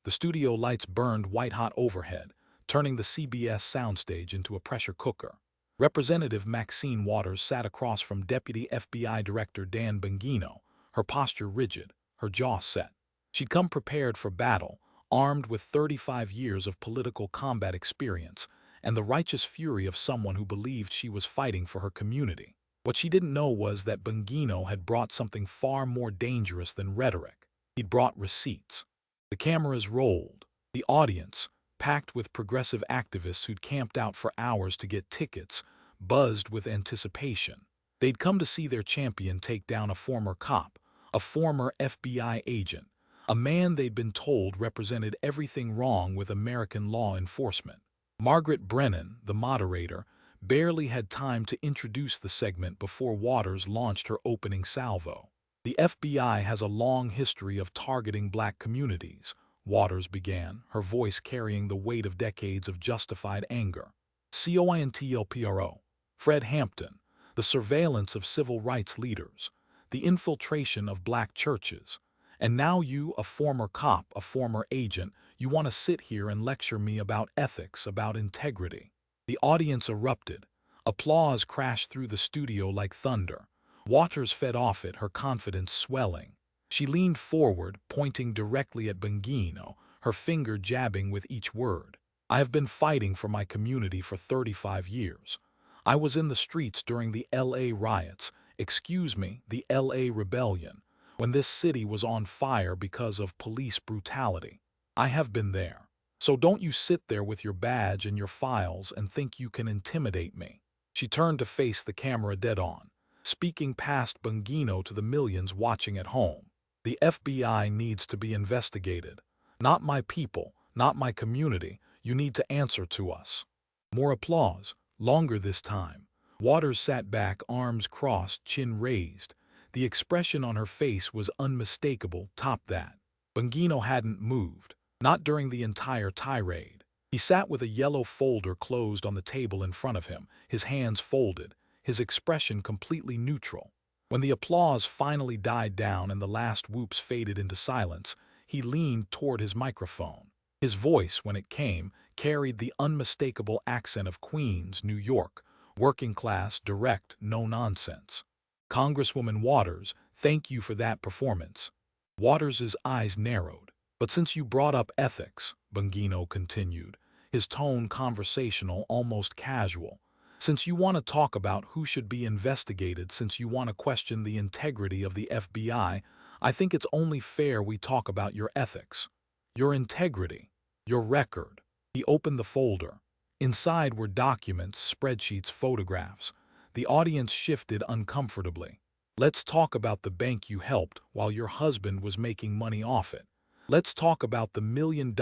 The studio lights burned white-hot overhead, turning the CBS soundstage into a pressure cooker. Representative Maxine Waters sat across from Deputy FBI Director Dan Bongino, her posture rigid, her jaw set. She'd come prepared for battle, armed with 35 years of political combat experience and the righteous fury of someone who believed she was fighting for her community. What she didn't know was that Bongino had brought something far more dangerous than rhetoric. He'd brought receipts. The cameras rolled. The audience, packed with progressive activists who'd camped out for hours to get tickets, buzzed with anticipation. They'd come to see their champion take down a former cop, a former FBI agent, a man they'd been told represented everything wrong with American law enforcement. Margaret Brennan, the moderator, barely had time to introduce the segment before Waters launched her opening salvo. The FBI has a long history of targeting black communities, Waters began, her voice carrying the weight of decades of justified anger. COINTLPRO, Fred Hampton, the surveillance of civil rights leaders, the infiltration of black churches. And now you, a former cop, a former agent, you want to sit here and lecture me about ethics, about integrity. The audience erupted. Applause crashed through the studio like thunder. Waters fed off it, her confidence swelling. She leaned forward, pointing directly at Bongino, her finger jabbing with each word. I have been fighting for my community for 35 years. I was in the streets during the LA riots, the LA rebellion, when this city was on fire because of police brutality. I have been there. So don't you sit there with your badge and your files and think you can intimidate me. She turned to face the camera dead on, speaking past Bongino to the millions watching at home. The FBI needs to be investigated. Not my people, not my community. You need to answer to us. More applause, longer this time. Waters sat back, arms crossed, chin raised. The expression on her face was unmistakable. Top that. Bongino hadn't moved, not during the entire tirade. He sat with a yellow folder closed on the table in front of him, his hands folded, his expression completely neutral. When the applause finally died down and the last whoops faded into silence, he leaned toward his microphone. His voice, when it came, carried the unmistakable accent of Queens, New York, working class, direct, no nonsense. Congresswoman Waters, thank you for that performance. Waters' eyes narrowed. But since you brought up ethics, Bongino continued, his tone conversational, almost casual, since you want to talk about who should be investigated, since you want to question the integrity of the FBI, I think it's only fair we talk about your ethics, your integrity, your record. He opened the folder. Inside were documents, spreadsheets, photographs. The audience shifted uncomfortably. Let's talk about the bank you helped while your husband was making money off it. Let's talk about the $1 million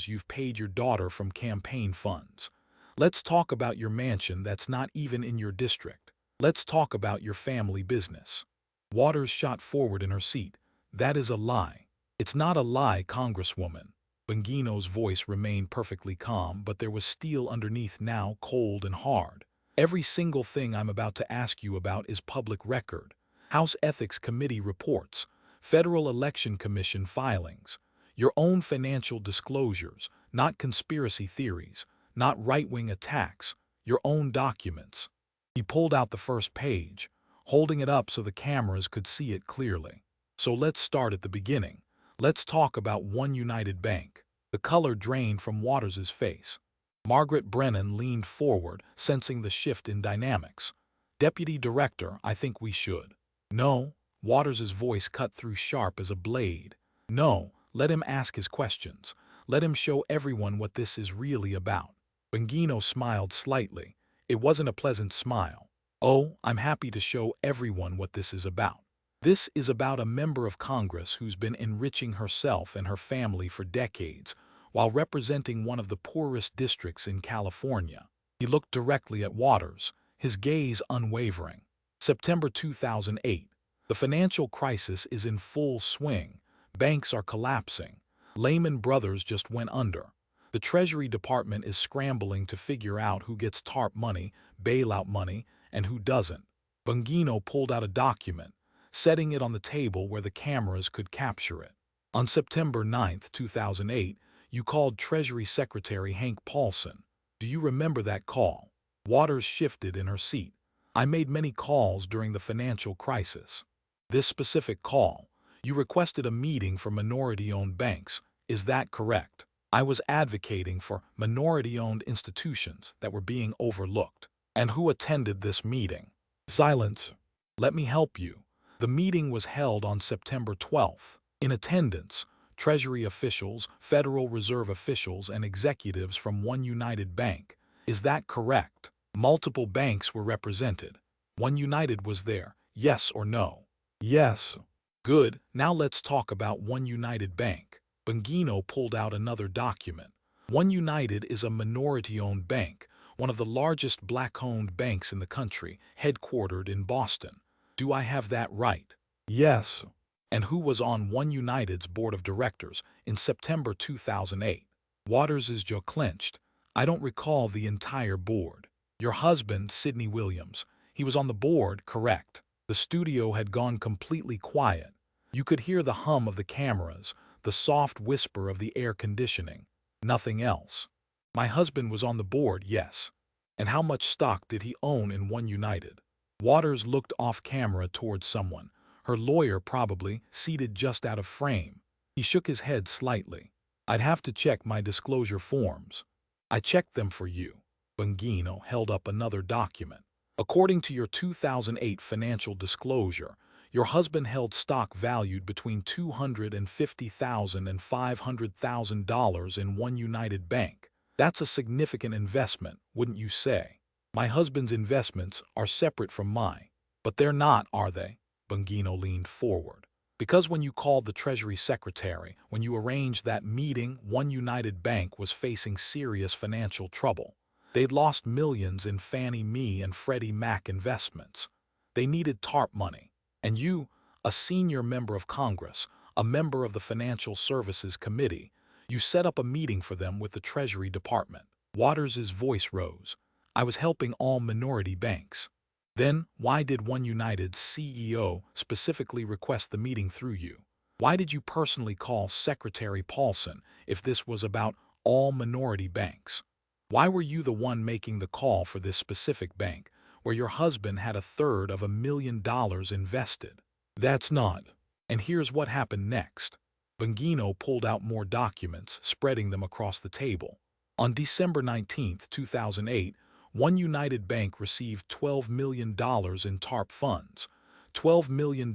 you've paid your daughter from campaign funds. Let's talk about your mansion that's not even in your district. Let's talk about your family business. Waters shot forward in her seat. That is a lie. It's not a lie, Congresswoman. Bongino's voice remained perfectly calm, but there was steel underneath now, cold and hard. Every single thing I'm about to ask you about is public record. House Ethics Committee reports, Federal Election Commission filings, your own financial disclosures, not conspiracy theories, not right-wing attacks, your own documents. He pulled out the first page, holding it up so the cameras could see it clearly. So let's start at the beginning. Let's talk about One United Bank. The color drained from Waters' face. Margaret Brennan leaned forward, sensing the shift in dynamics. Deputy Director, I think we should. No, Waters' voice cut through sharp as a blade. No, let him ask his questions. Let him show everyone what this is really about. Bongino smiled slightly. It wasn't a pleasant smile. Oh, I'm happy to show everyone what this is about. This is about a member of Congress who's been enriching herself and her family for decades while representing one of the poorest districts in California. He looked directly at Waters, his gaze unwavering. September 2008. The financial crisis is in full swing. Banks are collapsing. Lehman Brothers just went under. The Treasury Department is scrambling to figure out who gets TARP money, bailout money, and who doesn't. Bongino pulled out a document, setting it on the table where the cameras could capture it. On September 9, 2008, You called Treasury Secretary Hank Paulson. Do you remember that call? Waters shifted in her seat. I made many calls during the financial crisis. This specific call, you requested a meeting for minority-owned banks. Is that correct? I was advocating for minority-owned institutions that were being overlooked. And who attended this meeting? Silence. Let me help you. The meeting was held on September 12th. In attendance, Treasury officials, Federal Reserve officials, and executives from One United Bank. Is that correct? Multiple banks were represented. One United was there, yes or no? Yes. Good, now let's talk about One United Bank. Bongino pulled out another document. One United is a minority-owned bank, one of the largest black-owned banks in the country, headquartered in Boston. Do I have that right? Yes. And who was on One United's board of directors in September 2008? Waters' jaw clenched. I don't recall the entire board. Your husband, Sidney Williams, he was on the board, correct? The studio had gone completely quiet. You could hear the hum of the cameras, the soft whisper of the air conditioning. Nothing else. My husband was on the board, yes. And how much stock did he own in One United? Waters looked off camera towards someone. Her lawyer probably, seated just out of frame. He shook his head slightly. I'd have to check my disclosure forms. I checked them for you. Bongino held up another document. According to your 2008 financial disclosure, your husband held stock valued between $250,000 and $500,000 in One United Bank. That's a significant investment, wouldn't you say? My husband's investments are separate from mine. But they're not, are they? Bongino leaned forward. Because when you called the Treasury Secretary, when you arranged that meeting, One United Bank was facing serious financial trouble. They'd lost millions in Fannie Mae and Freddie Mac investments. They needed TARP money. And you, a senior member of Congress, a member of the Financial Services Committee, you set up a meeting for them with the Treasury Department. Waters' voice rose. I was helping all minority banks. Then, why did One United's CEO specifically request the meeting through you? Why did you personally call Secretary Paulson if this was about all minority banks? Why were you the one making the call for this specific bank, where your husband had $350,000 invested? That's not. And here's what happened next. Bongino pulled out more documents, spreading them across the table. On December 19, 2008, One United Bank received $12 million in TARP funds, $12 million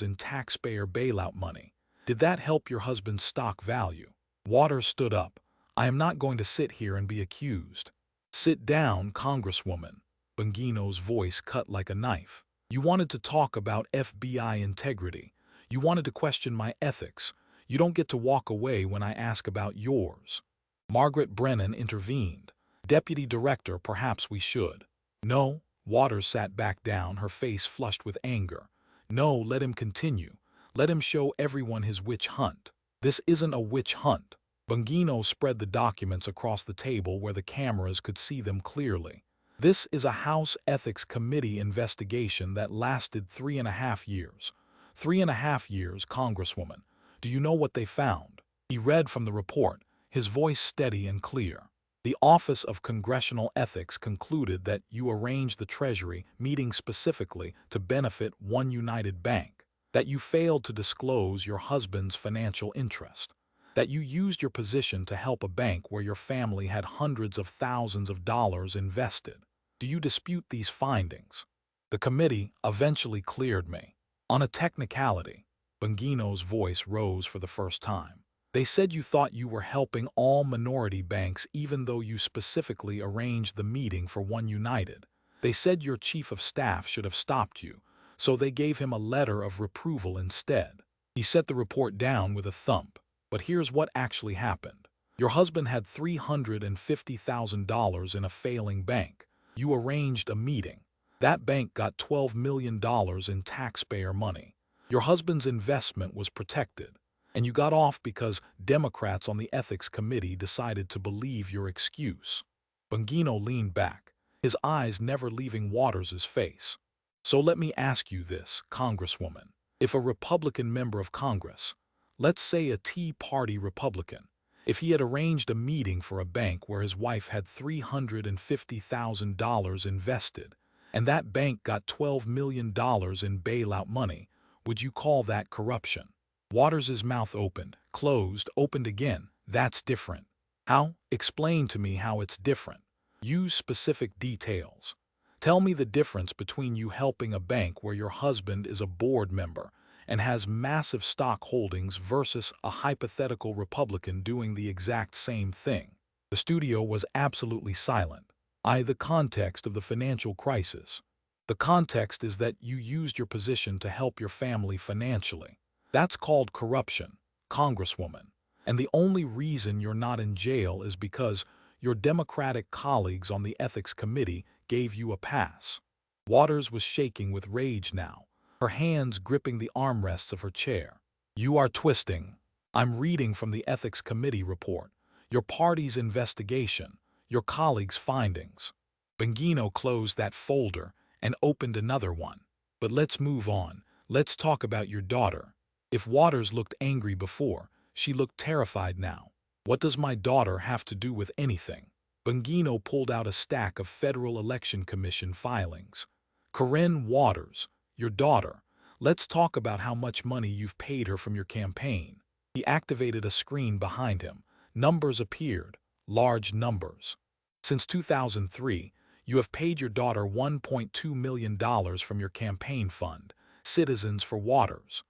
in taxpayer bailout money. Did that help your husband's stock value? Waters stood up. I am not going to sit here and be accused. Sit down, Congresswoman. Bongino's voice cut like a knife. You wanted to talk about FBI integrity. You wanted to question my ethics. You don't get to walk away when I ask about yours. Margaret Brennan intervened. Deputy Director, perhaps we should. No, Waters sat back down, her face flushed with anger. No, let him continue. Let him show everyone his witch hunt. This isn't a witch hunt. Bongino spread the documents across the table where the cameras could see them clearly. This is a House Ethics Committee investigation that lasted 3.5 years. 3.5 years, Congresswoman. Do you know what they found? He read from the report, his voice steady and clear. The Office of Congressional Ethics concluded that you arranged the Treasury meeting specifically to benefit One United Bank, that you failed to disclose your husband's financial interest, that you used your position to help a bank where your family had hundreds of thousands of dollars invested. Do you dispute these findings? The committee eventually cleared me. On a technicality, Bongino's voice rose for the first time. They said you thought you were helping all minority banks even though you specifically arranged the meeting for One United. They said your chief of staff should have stopped you, so they gave him a letter of reproval instead. He set the report down with a thump. But here's what actually happened. Your husband had $350,000 in a failing bank. You arranged a meeting. That bank got $12 million in taxpayer money. Your husband's investment was protected. And you got off because Democrats on the Ethics Committee decided to believe your excuse. Bongino leaned back, his eyes never leaving Waters' face. So let me ask you this, Congresswoman. If a Republican member of Congress, let's say a Tea Party Republican, If he had arranged a meeting for a bank where his wife had $350,000 invested, and that bank got $12 million in bailout money, would you call that corruption? Waters's mouth opened, closed, opened again. That's different. How? Explain to me how it's different. Use specific details. Tell me the difference between you helping a bank where your husband is a board member and has massive stock holdings versus a hypothetical Republican doing the exact same thing. The studio was absolutely silent. The context of the financial crisis. The context is that you used your position to help your family financially. That's called corruption, Congresswoman. And the only reason you're not in jail is because your Democratic colleagues on the Ethics Committee gave you a pass. Waters was shaking with rage now, her hands gripping the armrests of her chair. You are twisting. I'm reading from the Ethics Committee report, your party's investigation, your colleagues' findings. Bongino closed that folder and opened another one. But let's move on. Let's talk about your daughter. If Waters looked angry before, she looked terrified now. What does my daughter have to do with anything? Bongino pulled out a stack of Federal Election Commission filings. Corinne Waters, your daughter. Let's talk about how much money you've paid her from your campaign. He activated a screen behind him. Numbers appeared, large numbers. Since 2003, you have paid your daughter $1.2 million from your campaign fund, Citizens for Waters.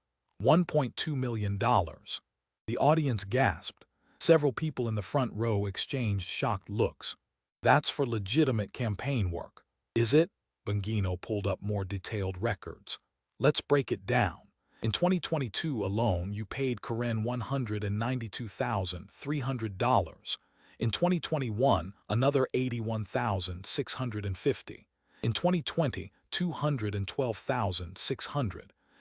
$1.2 million. The audience gasped. Several people in the front row exchanged shocked looks. That's for legitimate campaign work. Is it? Bongino pulled up more detailed records. Let's break it down. In 2022 alone, you paid Corinne $192,300. In 2021, another $81,650. In 2020, $212,600.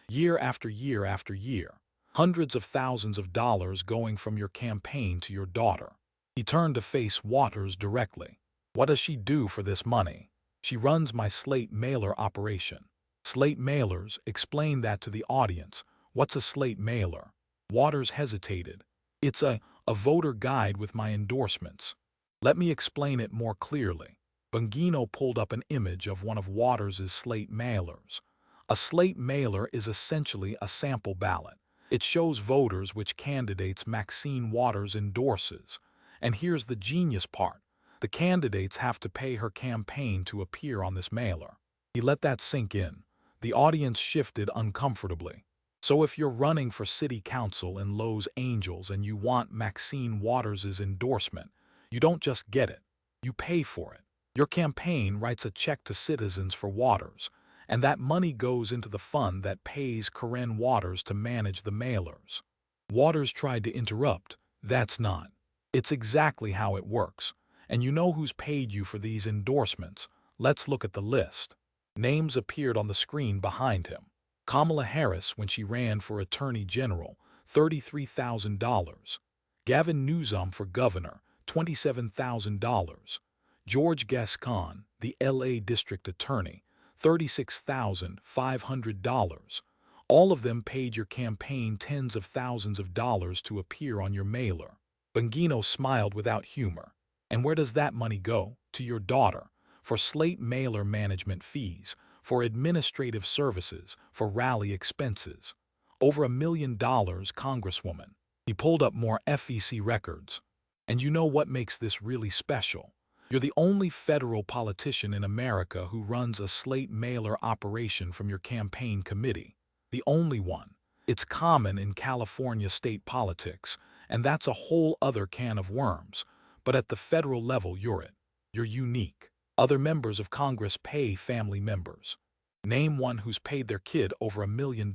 Year after year after year. Hundreds of thousands of dollars going from your campaign to your daughter. He turned to face Waters directly. What does she do for this money? She runs my slate mailer operation. Slate mailers, explain that to the audience. What's a slate mailer? Waters hesitated. It's a voter guide with my endorsements. Let me explain it more clearly. Bongino pulled up an image of one of Waters' slate mailers. A slate mailer is essentially a sample ballot. It shows voters which candidates Maxine Waters endorses. And here's the genius part. The candidates have to pay her campaign to appear on this mailer. He let that sink in. The audience shifted uncomfortably. So if you're running for city council in Los Angeles and you want Maxine Waters' endorsement, you don't just get it. You pay for it. Your campaign writes a check to Citizens for Waters, and that money goes into the fund that pays Corinne Waters to manage the mailers. Waters tried to interrupt. That's not. It's exactly how it works. And you know who's paid you for these endorsements. Let's look at the list. Names appeared on the screen behind him. Kamala Harris, when she ran for Attorney General, $33,000. Gavin Newsom for Governor, $27,000. George Gascon, the LA District Attorney, $36,500. All of them paid your campaign tens of thousands of dollars to appear on your mailer. Bongino smiled without humor. And where does that money go? To your daughter, for slate mailer management fees, for administrative services, for rally expenses. Over $1 million, Congresswoman. He pulled up more FEC records. And you know what makes this really special? You're the only federal politician in America who runs a slate mailer operation from your campaign committee. The only one. It's common in California state politics, and that's a whole other can of worms. But at the federal level, you're it. You're unique. Other members of Congress pay family members. Name one who's paid their kid over $1 million.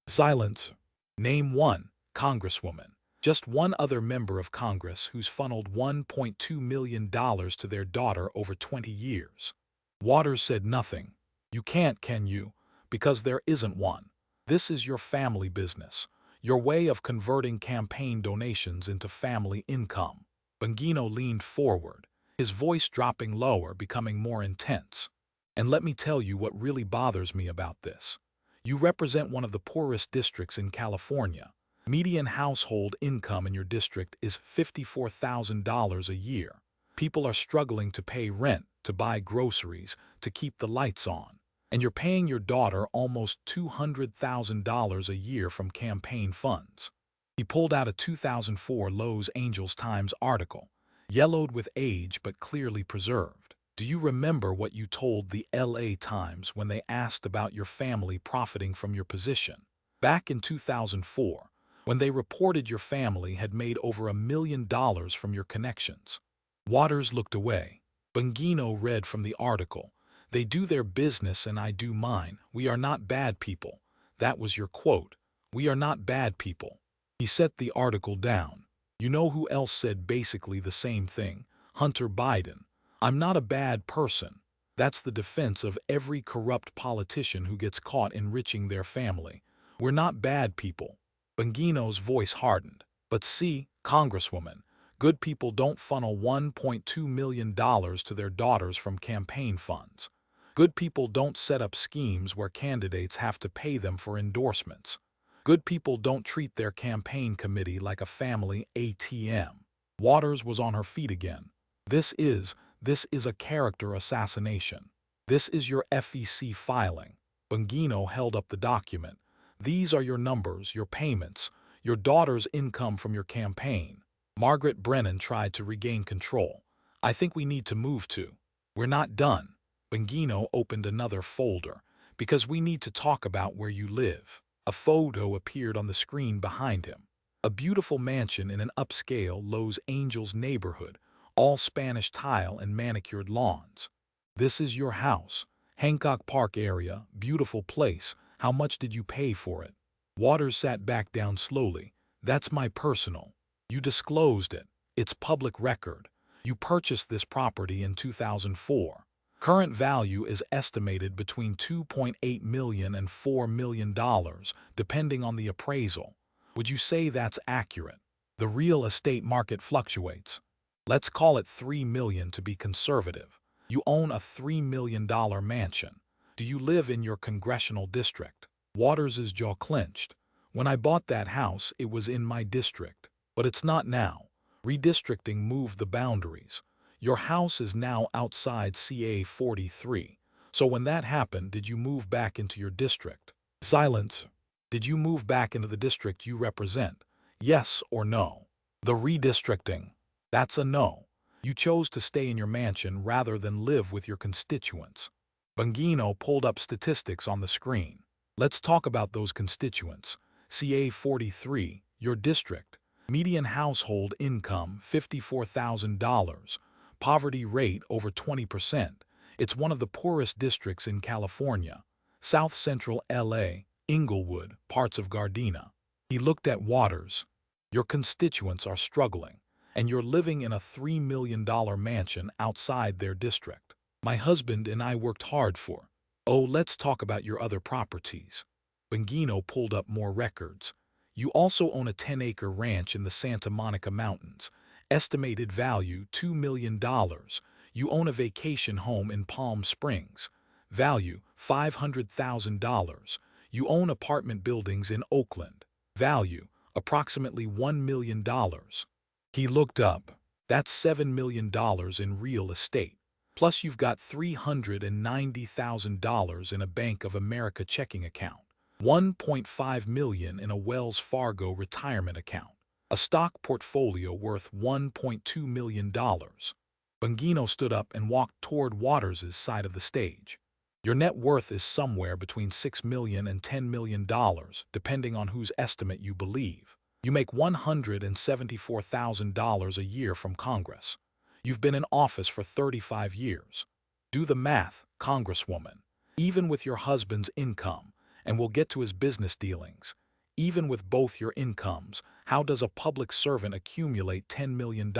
Silence. Name one, Congresswoman. Just one other member of Congress who's funneled $1.2 million to their daughter over 20 years. Waters said nothing. You can't, can you? Because there isn't one. This is your family business. Your way of converting campaign donations into family income. Bongino leaned forward, his voice dropping lower, becoming more intense. And let me tell you what really bothers me about this. You represent one of the poorest districts in California. Median household income in your district is $54,000 a year. People are struggling to pay rent, to buy groceries, to keep the lights on. And you're paying your daughter almost $200,000 a year from campaign funds. He pulled out a 2004 Los Angeles Times article, yellowed with age but clearly preserved. Do you remember what you told the LA Times when they asked about your family profiting from your position? Back in 2004, when they reported your family had made over $1 million from your connections. Waters looked away. Bongino read from the article, "They do their business and I do mine. We are not bad people." That was your quote. "We are not bad people." He set the article down. You know who else said basically the same thing? Hunter Biden. "I'm not a bad person." That's the defense of every corrupt politician who gets caught enriching their family. We're not bad people. Bongino's voice hardened. But see, Congresswoman, good people don't funnel $1.2 million to their daughters from campaign funds. Good people don't set up schemes where candidates have to pay them for endorsements. Good people don't treat their campaign committee like a family ATM. Waters was on her feet again. This is a character assassination. This is your FEC filing. Bongino held up the document. These are your numbers, your payments, your daughter's income from your campaign. Margaret Brennan tried to regain control. "I think we need to move to." "We're not done." Bongino opened another folder. "Because we need to talk about where you live." A photo appeared on the screen behind him. A beautiful mansion in an upscale Los Angeles neighborhood, all Spanish tile and manicured lawns. "This is your house. Hancock Park area, beautiful place. How much did you pay for it?" Waters sat back down slowly. "That's my personal. You disclosed it. It's public record. You purchased this property in 2004. Current value is estimated between $2.8 million and $4 million, depending on the appraisal. Would you say that's accurate? The real estate market fluctuates. Let's call it $3 million to be conservative. You own a $3 million mansion. Do you live in your congressional district?" Waters' jaw clenched. "When I bought that house, it was in my district. But it's not now. Redistricting moved the boundaries. Your house is now outside CA 43. So when that happened, did you move back into your district?" Silence. "Did you move back into the district you represent? Yes or no?" "The redistricting." "That's a no. You chose to stay in your mansion rather than live with your constituents." Bongino pulled up statistics on the screen. "Let's talk about those constituents. CA 43, your district. Median household income $54,000. Poverty rate over 20%. It's one of the poorest districts in California. South Central LA, Inglewood, parts of Gardena." He looked at Waters. "Your constituents are struggling, and you're living in a $3 million mansion outside their district. My husband and I worked hard for." "Oh, let's talk about your other properties." Bongino pulled up more records. "You also own a 10-acre ranch in the Santa Monica Mountains. Estimated value $2 million. You own a vacation home in Palm Springs. Value $500,000. You own apartment buildings in Oakland. Value approximately $1 million. He looked up. "That's $7 million in real estate. Plus you've got $390,000 in a Bank of America checking account. $1.5 million in a Wells Fargo retirement account. A stock portfolio worth $1.2 million. Bongino stood up and walked toward Waters' side of the stage. "Your net worth is somewhere between $6 million and $10 million, depending on whose estimate you believe. You make $174,000 a year from Congress. You've been in office for 35 years. Do the math, Congresswoman. Even with your husband's income, and we'll get to his business dealings, even with both your incomes, how does a public servant accumulate $10 million?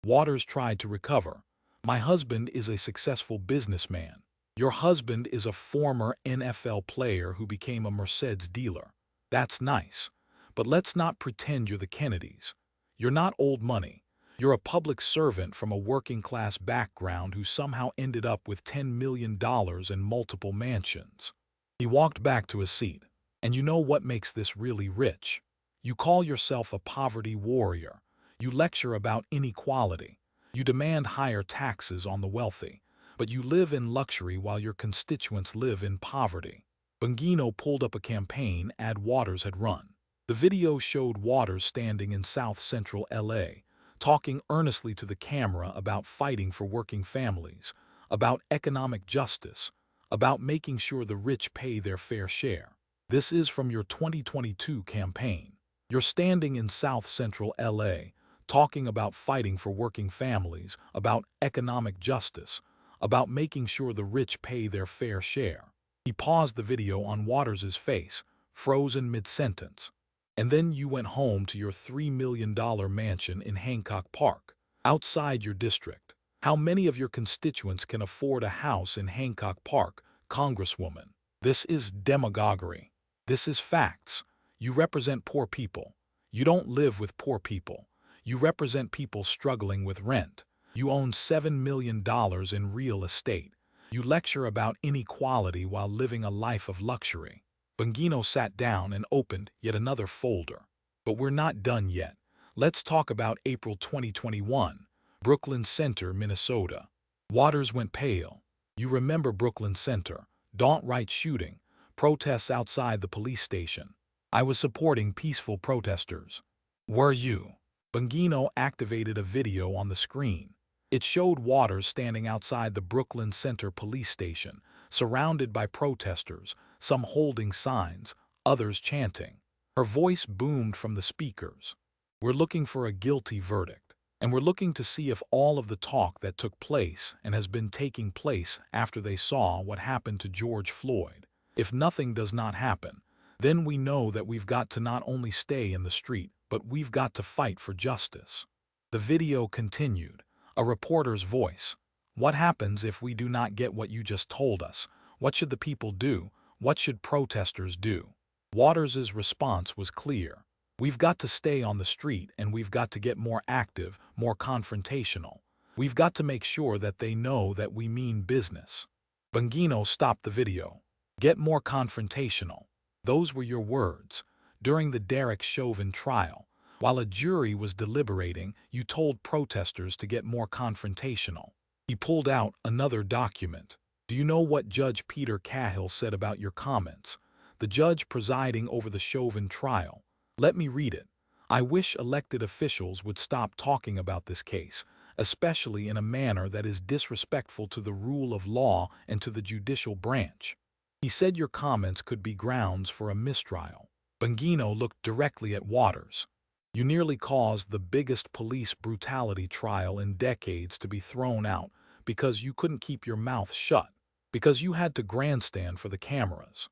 Waters tried to recover. "My husband is a successful businessman. Your husband is a former NFL player who became a Mercedes dealer. That's nice. But let's not pretend you're the Kennedys. You're not old money. You're a public servant from a working-class background who somehow ended up with $10 million and multiple mansions." He walked back to his seat. "And you know what makes this really rich? You call yourself a poverty warrior. You lecture about inequality. You demand higher taxes on the wealthy. But you live in luxury while your constituents live in poverty. Bongino pulled up a campaign ad Waters had run. The video showed Waters standing in South Central LA, talking earnestly to the camera about fighting for working families, about economic justice, about making sure the rich pay their fair share. This is from your 2022 campaign. You're standing in South Central LA, talking about fighting for working families, about economic justice, about making sure the rich pay their fair share. He paused the video on Waters' face, frozen mid-sentence. And then you went home to your $3 million mansion in Hancock Park, outside your district. How many of your constituents can afford a house in Hancock Park, Congresswoman? This is demagoguery. This is facts. You represent poor people. You don't live with poor people. You represent people struggling with rent. You own $7 million in real estate. You lecture about inequality while living a life of luxury. Bongino sat down and opened yet another folder. But we're not done yet. Let's talk about April 2021, Brooklyn Center, Minnesota. Waters went pale. You remember Brooklyn Center, Daunt Wright shooting, protests outside the police station. I was supporting peaceful protesters. Were you? Bongino activated a video on the screen. It showed Waters standing outside the Brooklyn Center police station, surrounded by protesters, some holding signs, others chanting. Her voice boomed from the speakers. We're looking for a guilty verdict, and we're looking to see if all of the talk that took place and has been taking place after they saw what happened to George Floyd. If nothing does not happen, then we know that we've got to not only stay in the street, but we've got to fight for justice. The video continued. A reporter's voice. What happens if we do not get what you just told us? What should the people do? What should protesters do? Waters' response was clear. We've got to stay on the street and we've got to get more active, more confrontational. We've got to make sure that they know that we mean business. Bongino stopped the video. Get more confrontational. Those were your words. During the Derek Chauvin trial, while a jury was deliberating, you told protesters to get more confrontational. He pulled out another document. Do you know what Judge Peter Cahill said about your comments? The judge presiding over the Chauvin trial. Let me read it. I wish elected officials would stop talking about this case, especially in a manner that is disrespectful to the rule of law and to the judicial branch. He said your comments could be grounds for a mistrial. Bongino looked directly at Waters. You nearly caused the biggest police brutality trial in decades to be thrown out because you couldn't keep your mouth shut, because you had to grandstand for the cameras.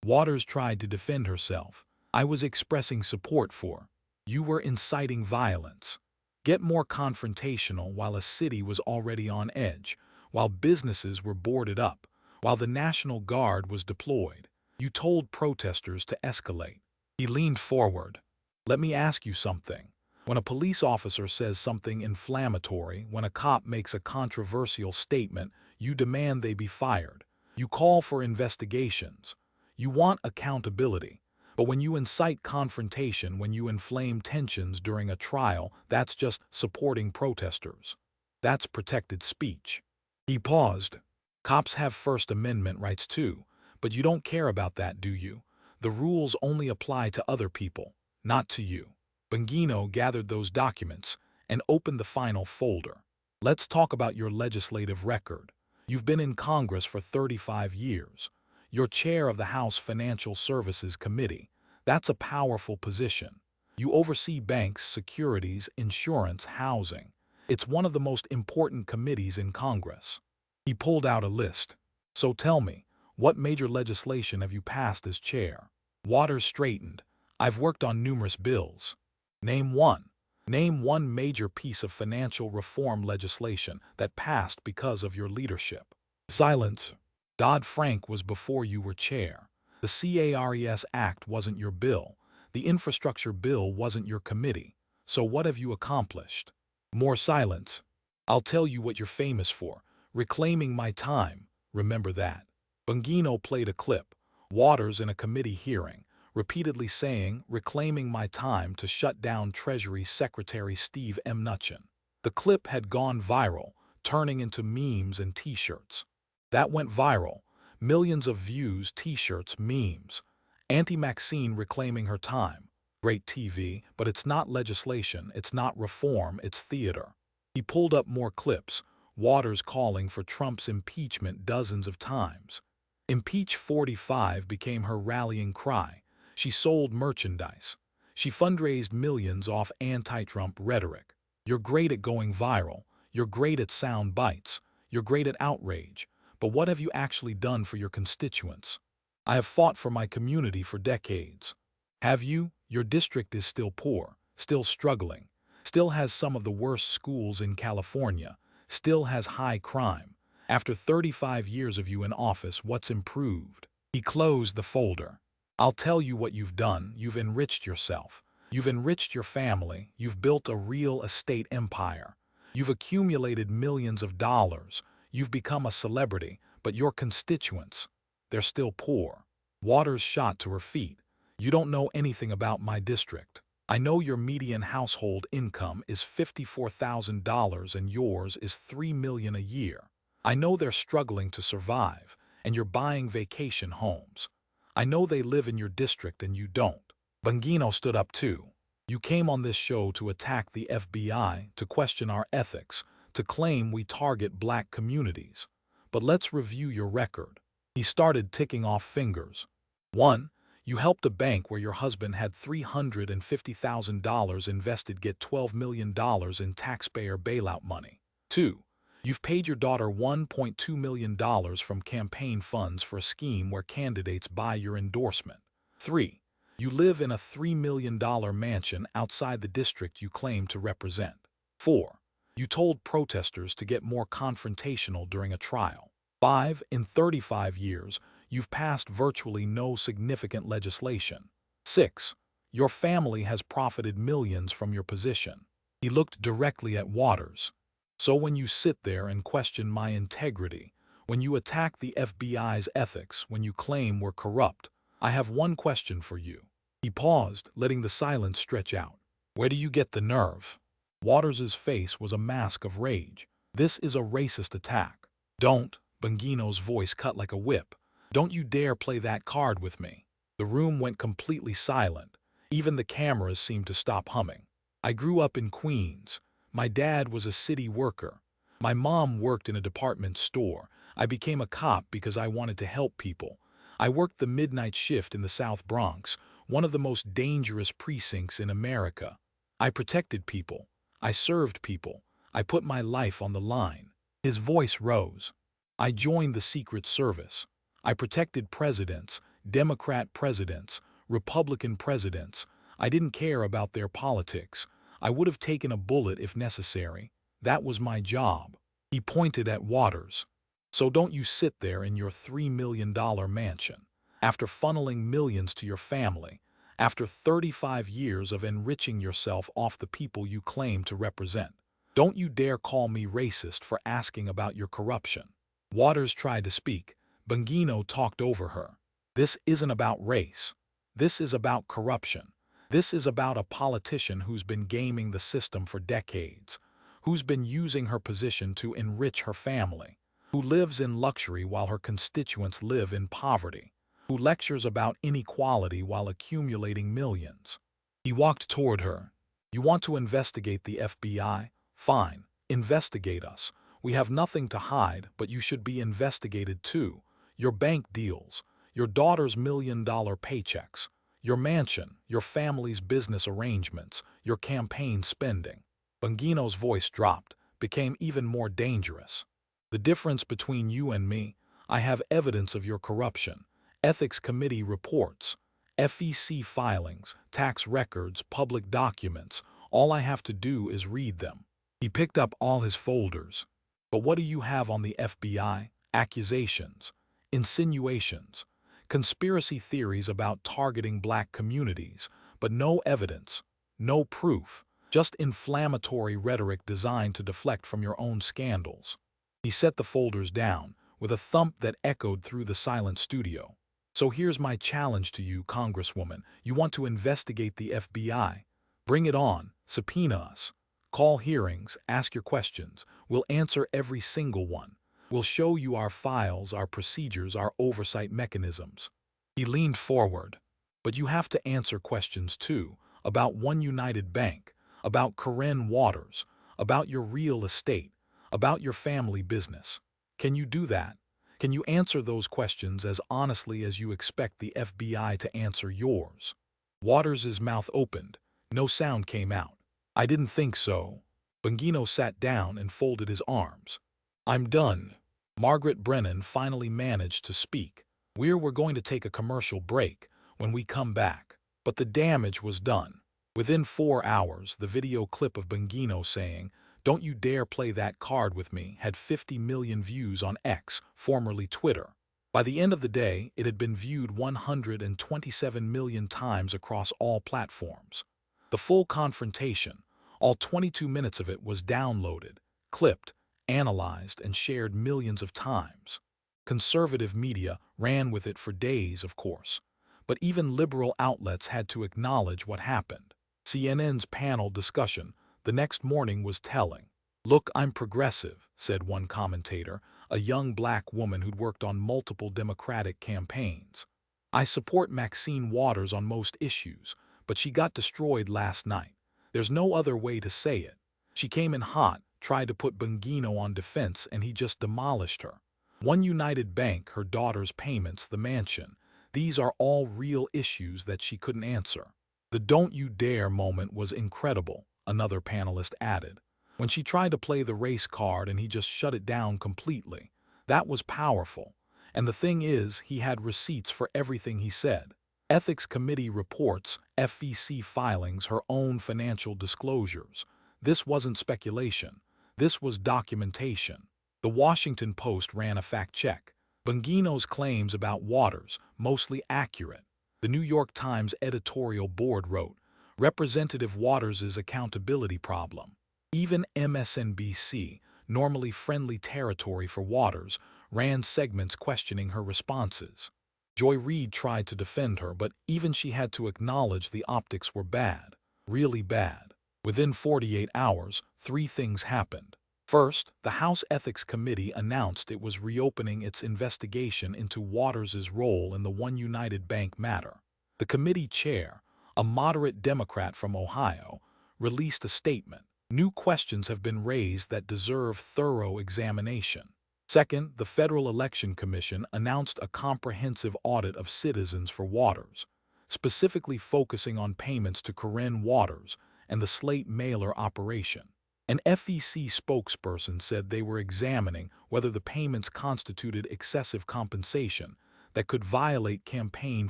Waters tried to defend herself. I was expressing support for. You were inciting violence. Get more confrontational while a city was already on edge, while businesses were boarded up, while the National Guard was deployed. You told protesters to escalate. He leaned forward. Let me ask you something. When a police officer says something inflammatory, when a cop makes a controversial statement, you demand they be fired. You call for investigations. You want accountability. But when you incite confrontation, when you inflame tensions during a trial, that's just supporting protesters. That's protected speech. He paused. Cops have First Amendment rights too, but you don't care about that, do you? The rules only apply to other people, not to you. Bongino gathered those documents and opened the final folder. Let's talk about your legislative record. You've been in Congress for 35 years. You're chair of the House Financial Services Committee. That's a powerful position. You oversee banks, securities, insurance, housing. It's one of the most important committees in Congress. He pulled out a list. So tell me, what major legislation have you passed as chair? Waters straightened. I've worked on numerous bills. Name one. Name one major piece of financial reform legislation that passed because of your leadership. Silence. Dodd-Frank was before you were chair. The CARES Act wasn't your bill. The infrastructure bill wasn't your committee. So what have you accomplished? More silence. I'll tell you what you're famous for. Reclaiming my time. Remember that. Bongino played a clip. Waters in a committee hearing. repeatedly saying, "Reclaiming my time to shut down Treasury Secretary Steve Mnuchin." The clip had gone viral, turning into memes and t-shirts. That went viral. Millions of views, t-shirts, memes. Anti-Maxine reclaiming her time. Great TV, but it's not legislation, it's not reform, it's theater. He pulled up more clips. Waters calling for Trump's impeachment dozens of times. Impeach 45 became her rallying cry. She sold merchandise. She fundraised millions off anti-Trump rhetoric. You're great at going viral. You're great at sound bites. You're great at outrage. But what have you actually done for your constituents? I have fought for my community for decades. Have you? Your district is still poor, still struggling, still has some of the worst schools in California, still has high crime. After 35 years of you in office, what's improved? He closed the folder. I'll tell you what you've done. You've enriched yourself. You've enriched your family. You've built a real estate empire. You've accumulated millions of dollars. You've become a celebrity, but your constituents, they're still poor. Waters shot to her feet. You don't know anything about my district. I know your median household income is $54,000 and yours is $3 million a year. I know they're struggling to survive, and you're buying vacation homes. I know they live in your district and you don't. Bongino stood up too. You came on this show to attack the FBI, to question our ethics, to claim we target black communities. But let's review your record. He started ticking off fingers. 1. You helped a bank where your husband had $350,000 invested get $12 million in taxpayer bailout money. 2. You've paid your daughter $1.2 million from campaign funds for a scheme where candidates buy your endorsement. 3. You live in a $3 million mansion outside the district you claim to represent. 4. You told protesters to get more confrontational during a trial. 5. In 35 years, you've passed virtually no significant legislation. 6. Your family has profited millions from your position. He looked directly at Waters. So when you sit there and question my integrity, when you attack the FBI's ethics, when you claim we're corrupt, I have one question for you. He paused, letting the silence stretch out. Where do you get the nerve? Waters's face was a mask of rage. This is a racist attack. Don't, Bongino's voice cut like a whip. Don't you dare play that card with me. The room went completely silent. Even the cameras seemed to stop humming. I grew up in Queens. My dad was a city worker. My mom worked in a department store. I became a cop because I wanted to help people. I worked the midnight shift in the South Bronx, one of the most dangerous precincts in America. I protected people. I served people. I put my life on the line. His voice rose. I joined the Secret Service. I protected presidents, Democrat presidents, Republican presidents. I didn't care about their politics. I would have taken a bullet if necessary. That was my job. He pointed at Waters. So don't you sit there in your $3 million mansion, after funneling millions to your family, after 35 years of enriching yourself off the people you claim to represent. Don't you dare call me racist for asking about your corruption. Waters tried to speak. Bongino talked over her. This isn't about race. This is about corruption. This is about a politician who's been gaming the system for decades, who's been using her position to enrich her family, who lives in luxury while her constituents live in poverty, who lectures about inequality while accumulating millions. He walked toward her. You want to investigate the FBI? Fine, investigate us. We have nothing to hide, but you should be investigated too. Your bank deals, your daughter's million-dollar paychecks, your mansion, your family's business arrangements, your campaign spending. Bongino's voice dropped, became even more dangerous. The difference between you and me, I have evidence of your corruption, ethics committee reports, FEC filings, tax records, public documents. All I have to do is read them. He picked up all his folders. But what do you have on the FBI? Accusations, insinuations, conspiracy theories about targeting black communities, but no evidence, no proof, just inflammatory rhetoric designed to deflect from your own scandals. He set the folders down with a thump that echoed through the silent studio. So here's my challenge to you, Congresswoman. You want to investigate the FBI? Bring it on. Subpoena us. Call hearings, ask your questions. We'll answer every single one. We'll show you our files, our procedures, our oversight mechanisms. He leaned forward. But you have to answer questions too, about One United Bank, about Karen Waters, about your real estate, about your family business. Can you do that? Can you answer those questions as honestly as you expect the FBI to answer yours? Waters' mouth opened. No sound came out. I didn't think so. Bongino sat down and folded his arms. I'm done. Margaret Brennan finally managed to speak. We're going to take a commercial break. When we come back. But the damage was done. Within 4 hours, the video clip of Bongino saying, "Don't you dare play that card with me," had 50 million views on X, formerly Twitter. By the end of the day, it had been viewed 127 million times across all platforms. The full confrontation, all 22 minutes of it, was downloaded, clipped, analyzed, and shared millions of times. Conservative media ran with it for days, of course. But even liberal outlets had to acknowledge what happened. CNN's panel discussion the next morning was telling. "Look, I'm progressive," said one commentator, a young black woman who'd worked on multiple Democratic campaigns. "I support Maxine Waters on most issues, but she got destroyed last night. There's no other way to say it. She came in hot, tried to put Bongino on defense, and he just demolished her. One United Bank, her daughter's payments, the mansion. These are all real issues that she couldn't answer." The "don't you dare" moment was incredible, another panelist added. When she tried to play the race card and he just shut it down completely. That was powerful. And the thing is, he had receipts for everything he said. Ethics Committee reports, FEC filings, her own financial disclosures. This wasn't speculation. This was documentation. The Washington Post ran a fact check. Bongino's claims about Waters, mostly accurate. The New York Times editorial board wrote, "Representative Waters' accountability problem." Even MSNBC, normally friendly territory for Waters, ran segments questioning her responses. Joy Reid tried to defend her, but even she had to acknowledge the optics were bad, really bad. Within 48 hours, 3 things happened. First, the House Ethics Committee announced it was reopening its investigation into Waters' role in the One United Bank matter. The committee chair, a moderate Democrat from Ohio, released a statement. New questions have been raised that deserve thorough examination. Second, the Federal Election Commission announced a comprehensive audit of citizens for Waters, specifically focusing on payments to Karen Waters and the Slate mailer operation. An FEC spokesperson said they were examining whether the payments constituted excessive compensation that could violate campaign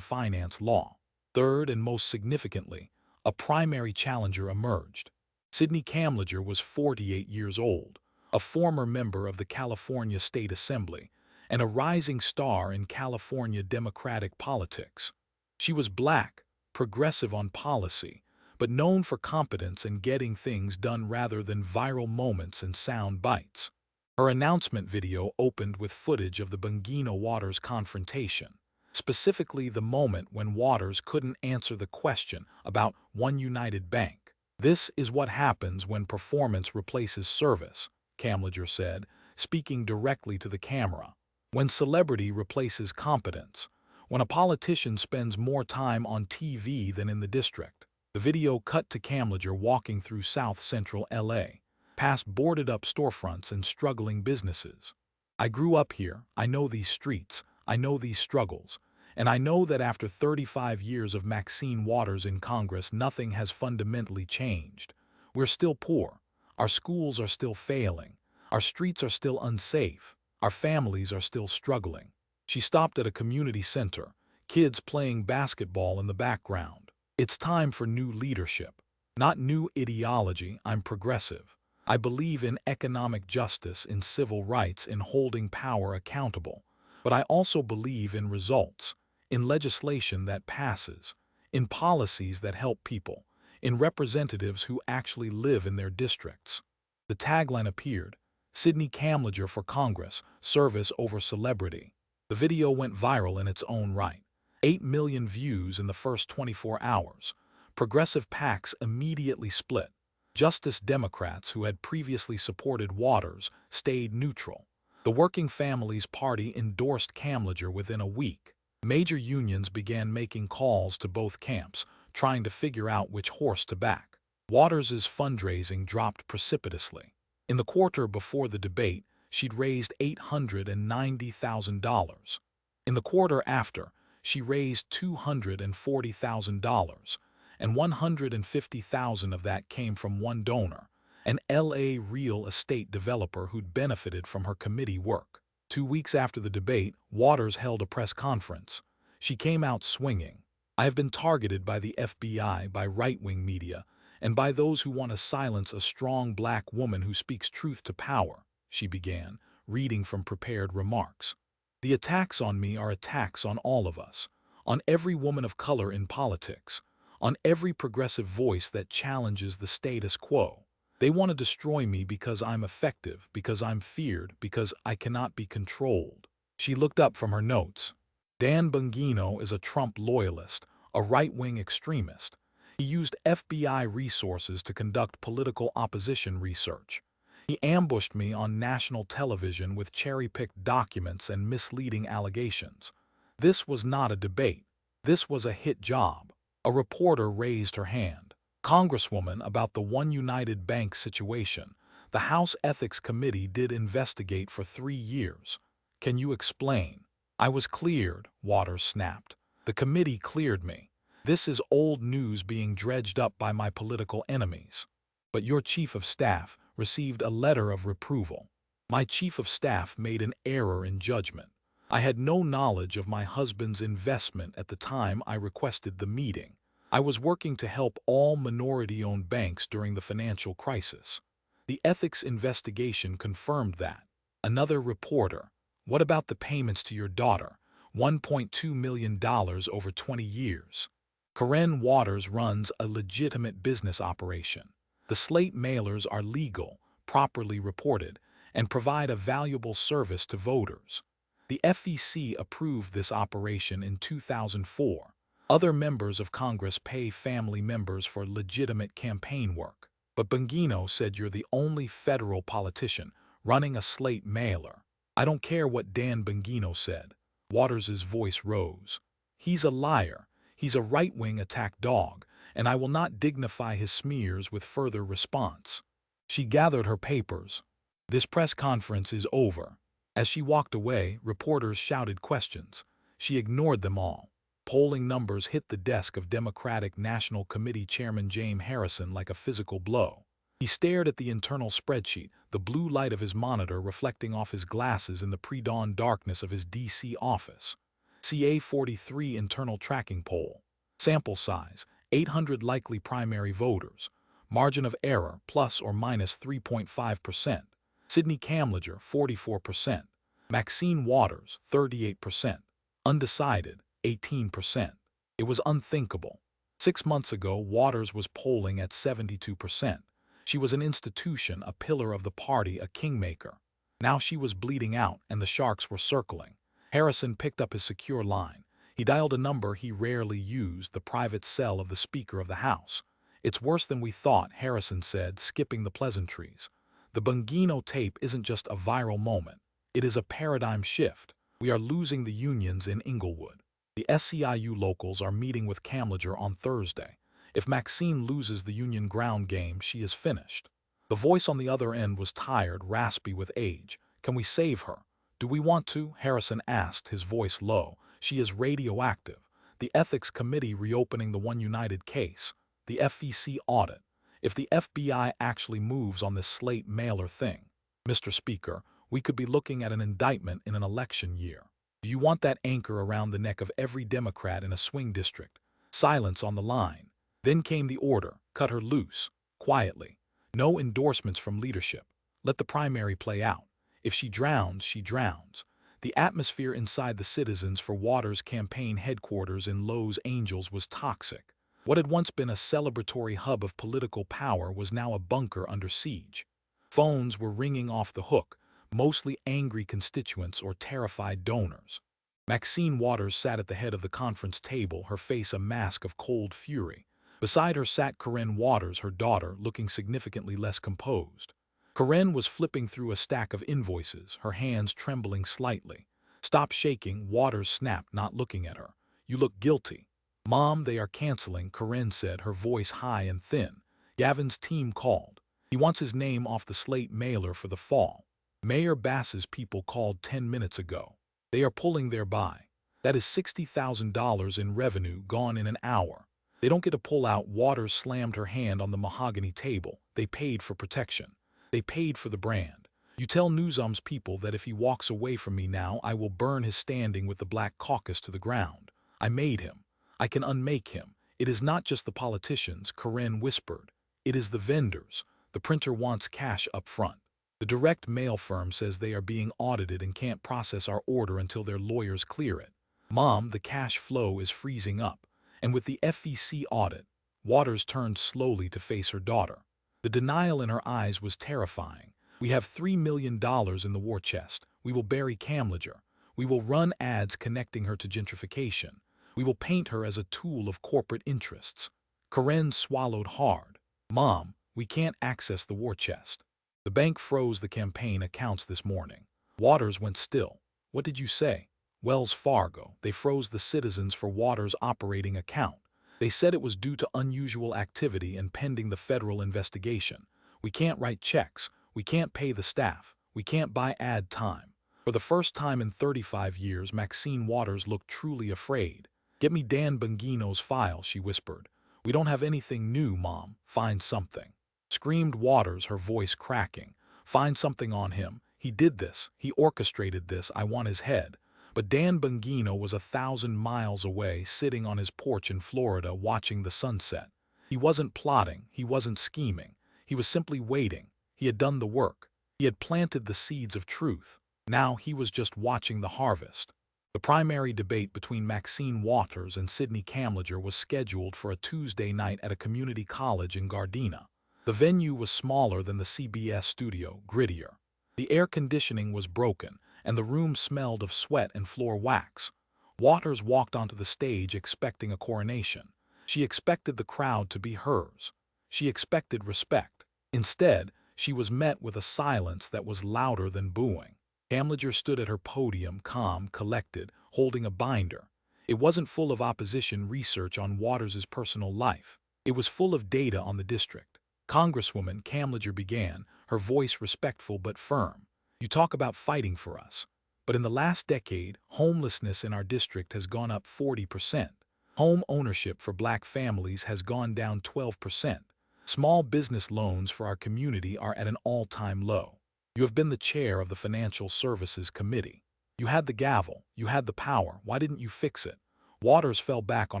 finance law. Third, and most significantly, a primary challenger emerged. Sidney Kamlager was 48 years old, a former member of the California State Assembly, and a rising star in California Democratic politics. She was black, progressive on policy, but known for competence and getting things done rather than viral moments and sound bites. Her announcement video opened with footage of the Bongino-Waters confrontation, specifically the moment when Waters couldn't answer the question about One United Bank. "This is what happens when performance replaces service," Kamlager said, speaking directly to the camera. "When celebrity replaces competence. When a politician spends more time on TV than in the district." The video cut to Kamlager walking through South Central LA, past boarded-up storefronts and struggling businesses. "I grew up here, I know these streets, I know these struggles, and I know that after 35 years of Maxine Waters in Congress, nothing has fundamentally changed. We're still poor, our schools are still failing, our streets are still unsafe, our families are still struggling." She stopped at a community center, kids playing basketball in the background. "It's time for new leadership. Not new ideology. I'm progressive. I believe in economic justice, in civil rights, in holding power accountable. But I also believe in results, in legislation that passes, in policies that help people, in representatives who actually live in their districts." The tagline appeared, "Sidney Kamlager for Congress, service over celebrity." The video went viral in its own right. 8 million views in the first 24 hours. Progressive PACs immediately split. Justice Democrats, who had previously supported Waters, stayed neutral. The Working Families Party endorsed Kamlager within a week. Major unions began making calls to both camps, trying to figure out which horse to back. Waters' fundraising dropped precipitously. In the quarter before the debate, she'd raised $890,000. In the quarter after, she raised $240,000, and $150,000 of that came from one donor, an LA real estate developer who'd benefited from her committee work. 2 weeks after the debate, Waters held a press conference. She came out swinging. "I have been targeted by the FBI, by right-wing media, and by those who want to silence a strong black woman who speaks truth to power," she began, reading from prepared remarks. "The attacks on me are attacks on all of us, on every woman of color in politics, on every progressive voice that challenges the status quo. They want to destroy me because I'm effective, because I'm feared, because I cannot be controlled." She looked up from her notes. Dan Bongino is a Trump loyalist, a right-wing extremist. He used FBI resources to conduct political opposition research. He ambushed me on national television with cherry-picked documents and misleading allegations. This was not a debate. This was a hit job. A reporter raised her hand. "Congresswoman, about the One United Bank situation, the House Ethics Committee did investigate for 3 years. Can you explain?" "I was cleared," Waters snapped. "The committee cleared me. This is old news being dredged up by my political enemies." "But your chief of staff received a letter of reproval." "My chief of staff made an error in judgment. I had no knowledge of my husband's investment at the time I requested the meeting. I was working to help all minority-owned banks during the financial crisis." The ethics investigation confirmed that. Another reporter: "What about the payments to your daughter? $1.2 million over 20 years. Karen Waters runs a legitimate business operation. The Slate mailers are legal, properly reported, and provide a valuable service to voters. The FEC approved this operation in 2004. Other members of Congress pay family members for legitimate campaign work. But Bongino said you're the only federal politician running a Slate mailer." "I don't care what Dan Bongino said." Waters' voice rose. "He's a liar. He's a right-wing attack dog, and I will not dignify his smears with further response." She gathered her papers. "This press conference is over." As she walked away, reporters shouted questions. She ignored them all. Polling numbers hit the desk of Democratic National Committee Chairman James Harrison like a physical blow. He stared at the internal spreadsheet, the blue light of his monitor reflecting off his glasses in the pre-dawn darkness of his D.C. office. CA43 internal tracking poll. Sample size: 800 likely primary voters. Margin of error plus or minus 3.5%. Sidney Kamlager 44%. Maxine Waters 38%. Undecided 18%. It was unthinkable. 6 months ago, Waters was polling at 72%. She was an institution, a pillar of the party, a kingmaker. Now she was bleeding out, and the sharks were circling. Harrison picked up his secure line. He dialed a number he rarely used, the private cell of the Speaker of the House. "It's worse than we thought," Harrison said, skipping the pleasantries. "The Bongino tape isn't just a viral moment. It is a paradigm shift. We are losing the unions in Inglewood. The SEIU locals are meeting with Kamlager on Thursday. If Maxine loses the union ground game, she is finished." The voice on the other end was tired, raspy with age. "Can we save her?" "Do we want to?" Harrison asked, his voice low. "She is radioactive. The Ethics Committee reopening the One United case. The FEC audit. If the FBI actually moves on this Slate mailer thing, Mr. Speaker, we could be looking at an indictment in an election year. Do you want that anchor around the neck of every Democrat in a swing district?" Silence on the line. Then came the order: cut her loose, quietly. No endorsements from leadership. Let the primary play out. If she drowns, she drowns. The atmosphere inside the Citizens for Waters campaign headquarters in Los Angeles was toxic. What had once been a celebratory hub of political power was now a bunker under siege. Phones were ringing off the hook, mostly angry constituents or terrified donors. Maxine Waters sat at the head of the conference table, her face a mask of cold fury. Beside her sat Corinne Waters, her daughter, looking significantly less composed. Corinne was flipping through a stack of invoices, her hands trembling slightly. "Stop shaking," Waters snapped, not looking at her. "You look guilty." "Mom, they are canceling," Corinne said, her voice high and thin. "Gavin's team called. He wants his name off the slate mailer for the fall. Mayor Bass's people called 10 minutes ago. They are pulling their buy. That is $60,000 in revenue gone in an hour. They don't get to pull out." Waters slammed her hand on the mahogany table. "They paid for protection. They paid for the brand. You tell Newsom's people that if he walks away from me now, I will burn his standing with the Black Caucus to the ground. I made him. I can unmake him. It is not just the politicians," Corinne whispered. "It is the vendors. The printer wants cash up front. The direct mail firm says they are being audited and can't process our order until their lawyers clear it. Mom, the cash flow is freezing up. And with the FEC audit." Waters turned slowly to face her daughter. The denial in her eyes was terrifying. "We have $3 million in the war chest. We will bury Kamlager. We will run ads connecting her to gentrification. We will paint her as a tool of corporate interests." Corinne swallowed hard. "Mom, we can't access the war chest. The bank froze the campaign accounts this morning." Waters went still. "What did you say?" "Wells Fargo. They froze the Citizens for Waters' operating account. They said it was due to unusual activity and pending the federal investigation. We can't write checks. We can't pay the staff. We can't buy ad time." For the first time in 35 years, Maxine Waters looked truly afraid. "Get me Dan Bongino's file," she whispered. "We don't have anything new, Mom. Find something." Screamed Waters, her voice cracking. "Find something on him. He did this. He orchestrated this. I want his head." But Dan Bongino was 1,000 miles away, sitting on his porch in Florida, watching the sunset. He wasn't plotting. He wasn't scheming. He was simply waiting. He had done the work. He had planted the seeds of truth. Now he was just watching the harvest. The primary debate between Maxine Waters and Sidney Kamlager was scheduled for a Tuesday night at a community college in Gardena. The venue was smaller than the CBS studio, grittier. The air conditioning was broken, and the room smelled of sweat and floor wax. Waters walked onto the stage expecting a coronation. She expected the crowd to be hers. She expected respect. Instead, she was met with a silence that was louder than booing. Kamlager stood at her podium, calm, collected, holding a binder. It wasn't full of opposition research on Waters' personal life. It was full of data on the district. "Congresswoman," Kamlager began, her voice respectful but firm, "you talk about fighting for us. But in the last decade, homelessness in our district has gone up 40%. Home ownership for Black families has gone down 12%. Small business loans for our community are at an all-time low. You have been the chair of the Financial Services Committee. You had the gavel. You had the power. Why didn't you fix it?" Waters fell back on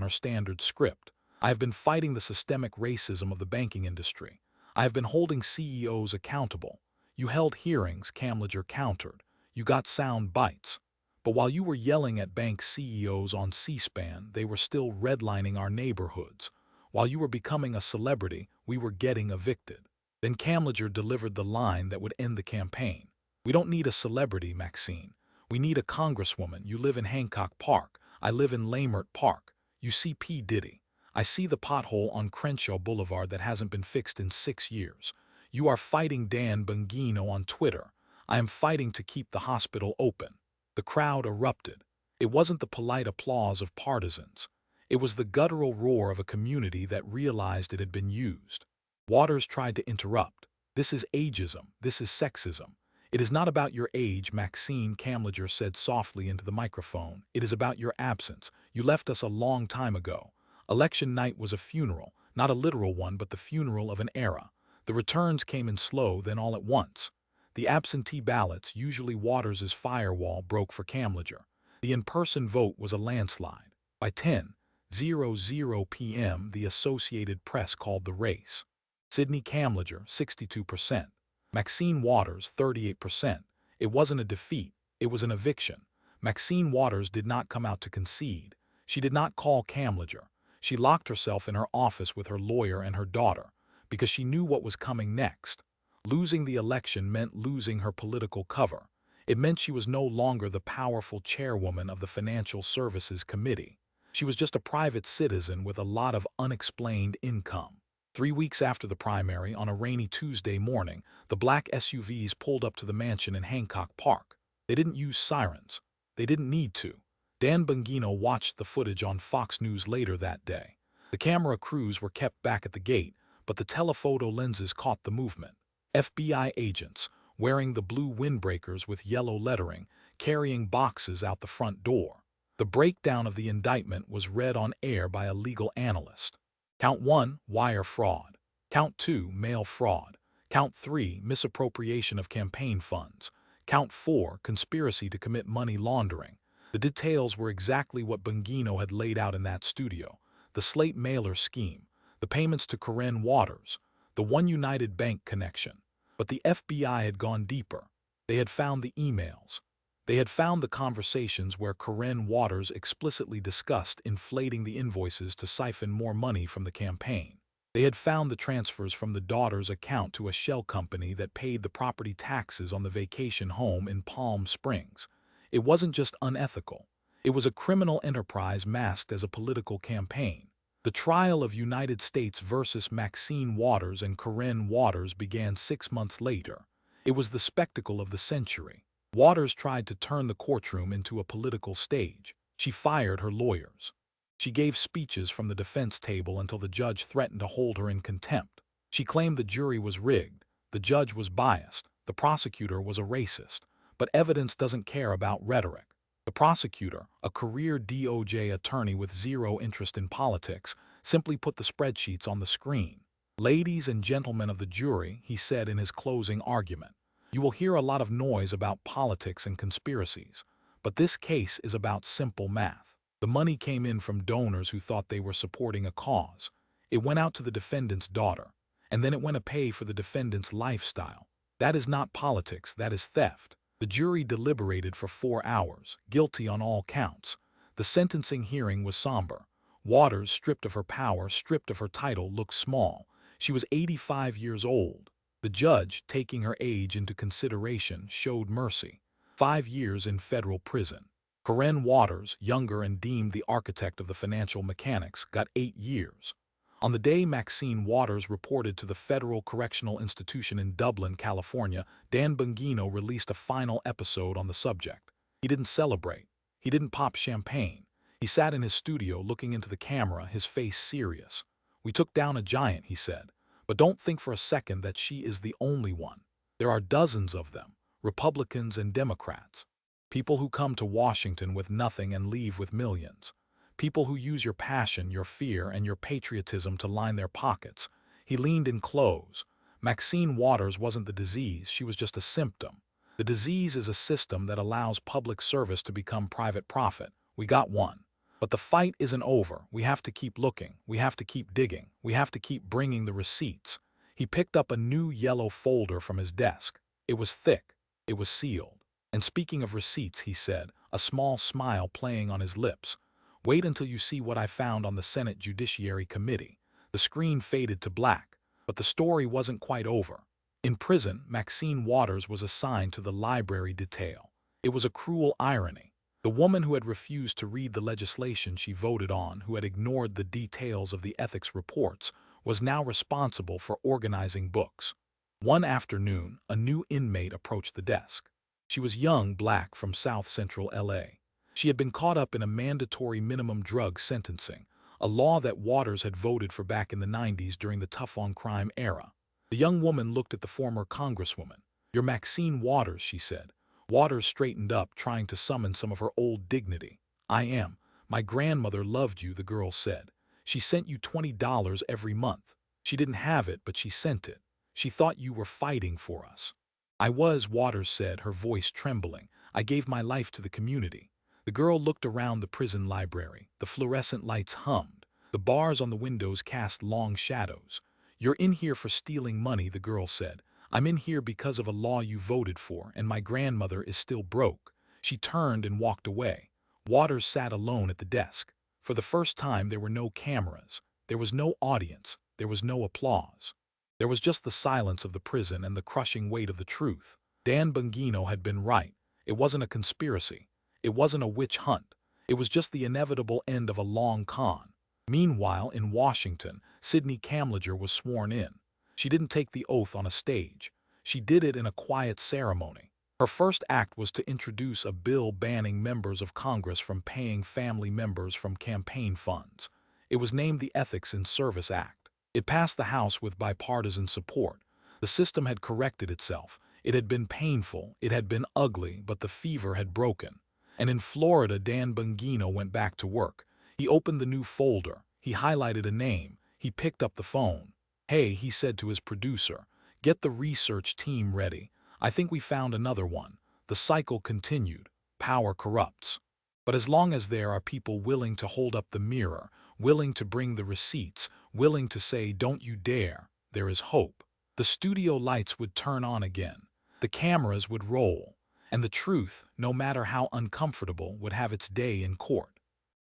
her standard script. "I have been fighting the systemic racism of the banking industry. I have been holding CEOs accountable." "You held hearings," Kamlager countered. "You got sound bites. But while you were yelling at bank CEOs on C-SPAN, they were still redlining our neighborhoods. While you were becoming a celebrity, we were getting evicted." Then Kamlager delivered the line that would end the campaign. "We don't need a celebrity, Maxine. We need a congresswoman. You live in Hancock Park. I live in Lamert Park. You see P. Diddy. I see the pothole on Crenshaw Boulevard that hasn't been fixed in 6 years. You are fighting Dan Bongino on Twitter. I am fighting to keep the hospital open." The crowd erupted. It wasn't the polite applause of partisans. It was the guttural roar of a community that realized it had been used. Waters tried to interrupt. "This is ageism. This is sexism. It is not about your age," Maxine, Kamlager said softly into the microphone. "It is about your absence. You left us a long time ago. Election night was a funeral, not a literal one, but the funeral of an era. The returns came in slow, then all at once. The absentee ballots, usually Waters' firewall, broke for Kamlager. The in-person vote was a landslide. By 10:00 p.m., the Associated Press called the race. Sidney Kamlager, 62%. Maxine Waters, 38%. It wasn't a defeat. It was an eviction. Maxine Waters did not come out to concede. She did not call Kamlager. She locked herself in her office with her lawyer and her daughter, because she knew what was coming next. Losing the election meant losing her political cover. It meant she was no longer the powerful chairwoman of the Financial Services Committee. She was just a private citizen with a lot of unexplained income. 3 weeks after the primary, on a rainy Tuesday morning, the black SUVs pulled up to the mansion in Hancock Park. They didn't use sirens. They didn't need to. Dan Bongino watched the footage on Fox News later that day. The camera crews were kept back at the gate, but the telephoto lenses caught the movement. FBI agents, wearing the blue windbreakers with yellow lettering, carrying boxes out the front door. The breakdown of the indictment was read on air by a legal analyst. Count 1, wire fraud. Count 2, mail fraud. Count 3, misappropriation of campaign funds. Count 4, conspiracy to commit money laundering. The details were exactly what Bongino had laid out in that studio. The Slate mailer scheme, the payments to Corinne Waters, the One United Bank connection. But the FBI had gone deeper. They had found the emails. They had found the conversations where Corinne Waters explicitly discussed inflating the invoices to siphon more money from the campaign. They had found the transfers from the daughter's account to a shell company that paid the property taxes on the vacation home in Palm Springs. It wasn't just unethical. It was a criminal enterprise masked as a political campaign. The trial of United States versus Maxine Waters and Corinne Waters began 6 months later. It was the spectacle of the century. Waters tried to turn the courtroom into a political stage. She fired her lawyers. She gave speeches from the defense table until the judge threatened to hold her in contempt. She claimed the jury was rigged, the judge was biased, the prosecutor was a racist. But evidence doesn't care about rhetoric. The prosecutor, a career DOJ attorney with zero interest in politics, simply put the spreadsheets on the screen. "Ladies and gentlemen of the jury," he said in his closing argument, "you will hear a lot of noise about politics and conspiracies, but this case is about simple math. The money came in from donors who thought they were supporting a cause. It went out to the defendant's daughter, and then it went to pay for the defendant's lifestyle. That is not politics, that is theft." The jury deliberated for 4 hours, guilty on all counts. The sentencing hearing was somber. Waters, stripped of her power, stripped of her title, looked small. She was 85 years old. The judge, taking her age into consideration, showed mercy. 5 years in federal prison. Corinne Waters, younger and deemed the architect of the financial mechanics, got 8 years. On the day Maxine Waters reported to the Federal Correctional Institution in Dublin, California, Dan Bongino released a final episode on the subject. He didn't celebrate. He didn't pop champagne. He sat in his studio looking into the camera, his face serious. "We took down a giant," he said, "but don't think for a second that she is the only one. There are dozens of them, Republicans and Democrats. People who come to Washington with nothing and leave with millions. People who use your passion, your fear, and your patriotism to line their pockets." He leaned in close. Maxine Waters wasn't the disease, she was just a symptom. The disease is a system that allows public service to become private profit. We got one. But the fight isn't over. We have to keep looking. We have to keep digging. We have to keep bringing the receipts. He picked up a new yellow folder from his desk. It was thick. It was sealed. "And speaking of receipts," he said, a small smile playing on his lips, "wait until you see what I found on the Senate Judiciary Committee." The screen faded to black, but the story wasn't quite over. In prison, Maxine Waters was assigned to the library detail. It was a cruel irony. The woman who had refused to read the legislation she voted on, who had ignored the details of the ethics reports, was now responsible for organizing books. One afternoon, a new inmate approached the desk. She was young, black, from South Central LA. She had been caught up in a mandatory minimum drug sentencing, a law that Waters had voted for back in the 90s during the tough-on-crime era. The young woman looked at the former congresswoman. "You're Maxine Waters," she said. Waters straightened up, trying to summon some of her old dignity. "I am. My grandmother loved you," the girl said. "She sent you $20 every month. She didn't have it, but she sent it. She thought you were fighting for us." "I was," Waters said, her voice trembling. "I gave my life to the community." The girl looked around the prison library. The fluorescent lights hummed. The bars on the windows cast long shadows. "You're in here for stealing money," the girl said. "I'm in here because of a law you voted for, and my grandmother is still broke." She turned and walked away. Waters sat alone at the desk. For the first time, there were no cameras. There was no audience. There was no applause. There was just the silence of the prison and the crushing weight of the truth. Dan Bongino had been right. It wasn't a conspiracy. It wasn't a witch hunt. It was just the inevitable end of a long con. Meanwhile, in Washington, Sidney Kamlager was sworn in. She didn't take the oath on a stage. She did it in a quiet ceremony. Her first act was to introduce a bill banning members of Congress from paying family members from campaign funds. It was named the Ethics in Service Act. It passed the House with bipartisan support. The system had corrected itself. It had been painful, it had been ugly, but the fever had broken. And in Florida, Dan Bongino went back to work. He opened the new folder. He highlighted a name. He picked up the phone. "Hey," he said to his producer, "get the research team ready. I think we found another one." The cycle continued. Power corrupts. But as long as there are people willing to hold up the mirror, willing to bring the receipts, willing to say, "Don't you dare," there is hope. The studio lights would turn on again. The cameras would roll. And the truth, no matter how uncomfortable, would have its day in court.